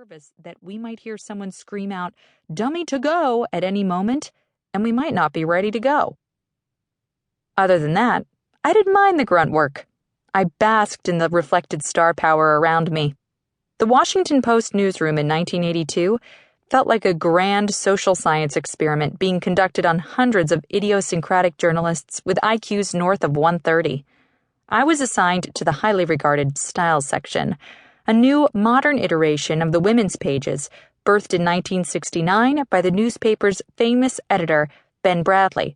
nervous that we might hear someone scream out, "Dummy to go," at any moment, and we might not be ready to go. Other than that, I didn't mind the grunt work. I basked in the reflected star power around me. The Washington Post newsroom in 1982 felt like a grand social science experiment being conducted on hundreds of idiosyncratic journalists with IQs north of 130. I was assigned to the highly regarded Style section, a new, modern iteration of the women's pages, birthed in 1969 by the newspaper's famous editor, Ben Bradlee,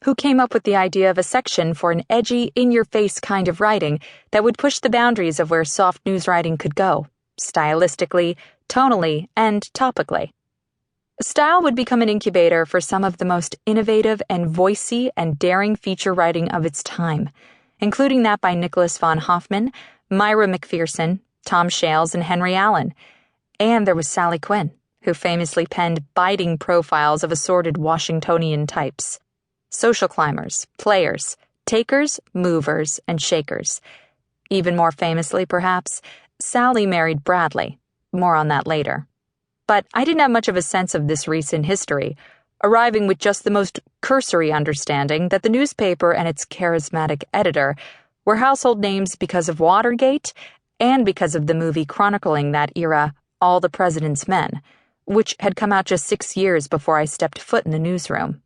who came up with the idea of a section for an edgy, in-your-face kind of writing that would push the boundaries of where soft news writing could go, stylistically, tonally, and topically. Style would become an incubator for some of the most innovative and voicey and daring feature writing of its time, including that by Nicholas von Hoffman, Myra McPherson, Tom Shales, and Henry Allen. And there was Sally Quinn, who famously penned biting profiles of assorted Washingtonian types. Social climbers, players, takers, movers, and shakers. Even more famously, perhaps, Sally married Bradlee. More on that later. But I didn't have much of a sense of this recent history, arriving with just the most cursory understanding that the newspaper and its charismatic editor were household names because of Watergate and because of the movie chronicling that era, All the President's Men, which had come out just 6 years before I stepped foot in the newsroom.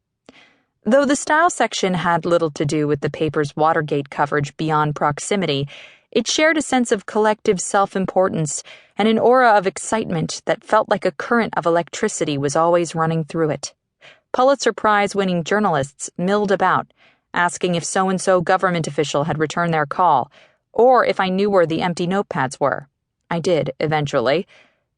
Though the Style section had little to do with the paper's Watergate coverage beyond proximity, it shared a sense of collective self-importance and an aura of excitement that felt like a current of electricity was always running through it. Pulitzer Prize-winning journalists milled about, asking if so-and-so government official had returned their call, or if I knew where the empty notepads were. I did, eventually,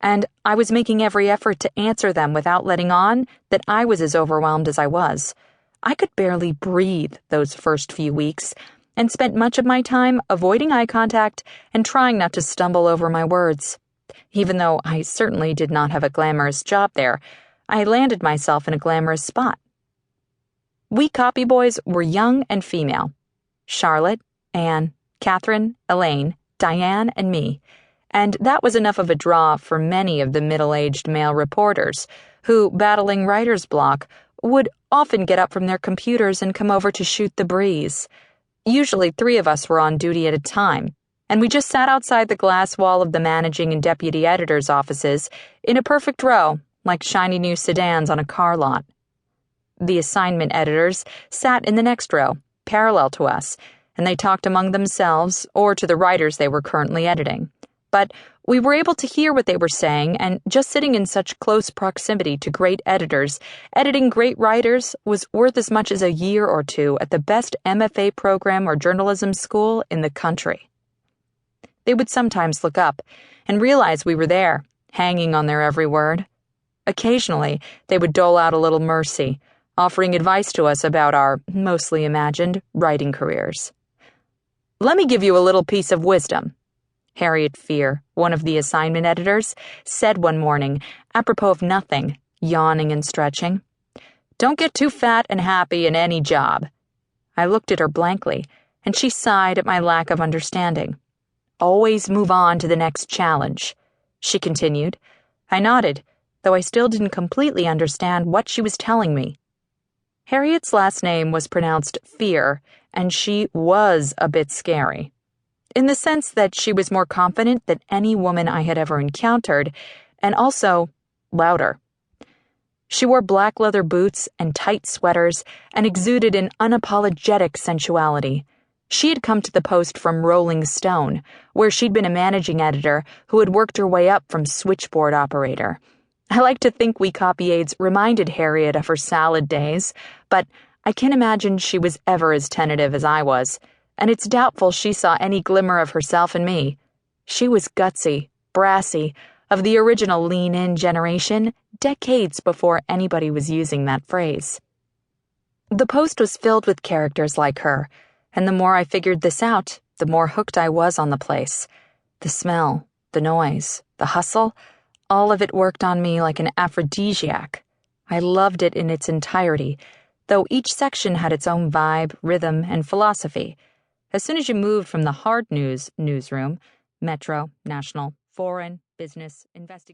and I was making every effort to answer them without letting on that I was as overwhelmed as I was. I could barely breathe those first few weeks, and spent much of my time avoiding eye contact and trying not to stumble over my words. Even though I certainly did not have a glamorous job there, I landed myself in a glamorous spot. We copy boys were young and female. Charlotte, Anne, Catherine, Elaine, Diane, and me. And that was enough of a draw for many of the middle-aged male reporters who, battling writer's block, would often get up from their computers and come over to shoot the breeze. Usually 3 of us were on duty at a time, and we just sat outside the glass wall of the managing and deputy editor's offices in a perfect row, like shiny new sedans on a car lot. The assignment editors sat in the next row, parallel to us, and they talked among themselves or to the writers they were currently editing. But we were able to hear what they were saying, and just sitting in such close proximity to great editors, editing great writers, was worth as much as a year or 2 at the best MFA program or journalism school in the country. They would sometimes look up and realize we were there, hanging on their every word. Occasionally, they would dole out a little mercy, offering advice to us about our, mostly imagined, writing careers. "Let me give you a little piece of wisdom," Harriet Fear, one of the assignment editors, said one morning, apropos of nothing, yawning and stretching. "Don't get too fat and happy in any job." I looked at her blankly, and she sighed at my lack of understanding. "Always move on to the next challenge," she continued. I nodded, though I still didn't completely understand what she was telling me. Harriet's last name was pronounced Fear, and she was a bit scary, in the sense that she was more confident than any woman I had ever encountered, and also louder. She wore black leather boots and tight sweaters and exuded an unapologetic sensuality. She had come to the Post from Rolling Stone, where she'd been a managing editor who had worked her way up from switchboard operator. I like to think we copy aides reminded Harriet of her salad days, but I can't imagine she was ever as tentative as I was, and it's doubtful she saw any glimmer of herself in me. She was gutsy, brassy, of the original lean-in generation, decades before anybody was using that phrase. The Post was filled with characters like her, and the more I figured this out, the more hooked I was on the place. The smell, the noise, the hustle, all of it worked on me like an aphrodisiac. I loved it in its entirety, though each section had its own vibe, rhythm, and philosophy. As soon as you moved from the hard news newsroom, Metro, National, Foreign, Business, Investigative,